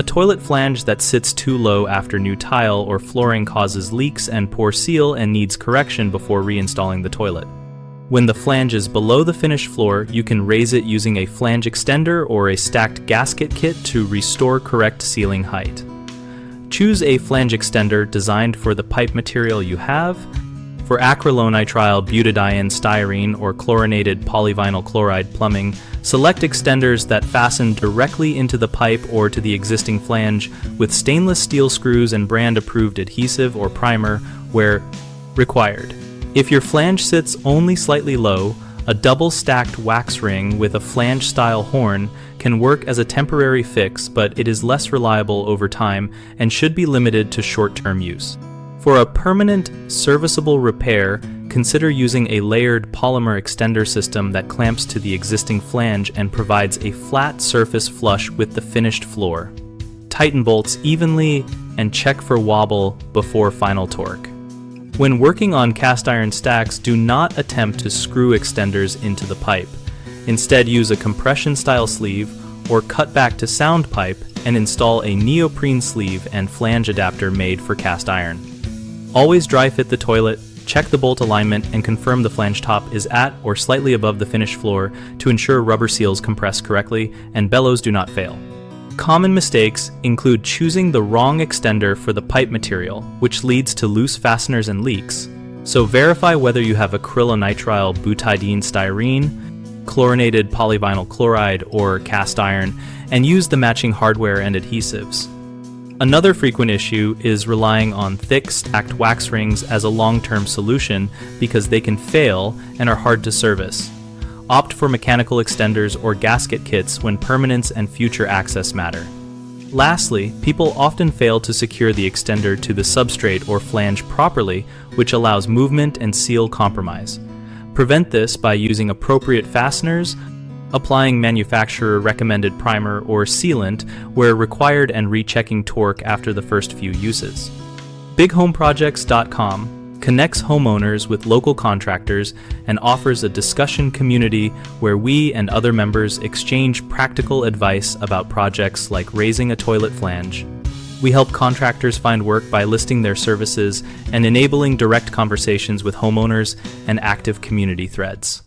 A toilet flange that sits too low after new tile or flooring causes leaks and poor seal and needs correction before reinstalling the toilet. When the flange is below the finished floor, you can raise it using a flange extender or a stacked gasket kit to restore correct sealing height. Choose a flange extender designed for the pipe material you have. For acrylonitrile butadiene styrene or chlorinated polyvinyl chloride plumbing, select extenders that fasten directly into the pipe or to the existing flange with stainless steel screws and brand-approved adhesive or primer where required. If your flange sits only slightly low, a double-stacked wax ring with a flange-style horn can work as a temporary fix, but it is less reliable over time and should be limited to short-term use. For a permanent, serviceable repair, consider using a layered polymer extender system that clamps to the existing flange and provides a flat surface flush with the finished floor. Tighten bolts evenly and check for wobble before final torque. When working on cast iron stacks, do not attempt to screw extenders into the pipe. Instead, use a compression-style sleeve or cut back to sound pipe and install a neoprene sleeve and flange adapter made for cast iron. Always dry fit the toilet, check the bolt alignment, and confirm the flange top is at or slightly above the finished floor to ensure rubber seals compress correctly and bellows do not fail. Common mistakes include choosing the wrong extender for the pipe material, which leads to loose fasteners and leaks, so verify whether you have acrylonitrile butadiene styrene, chlorinated polyvinyl chloride, or cast iron, and use the matching hardware and adhesives. Another frequent issue is relying on thick, stacked wax rings as a long-term solution because they can fail and are hard to service. Opt for mechanical extenders or gasket kits when permanence and future access matter. Lastly, people often fail to secure the extender to the substrate or flange properly, which allows movement and seal compromise. Prevent this by using appropriate fasteners, applying manufacturer-recommended primer or sealant where required, and rechecking torque after the first few uses. BigHomeProjects.com connects homeowners with local contractors and offers a discussion community where we and other members exchange practical advice about projects like raising a toilet flange. We help contractors find work by listing their services and enabling direct conversations with homeowners and active community threads.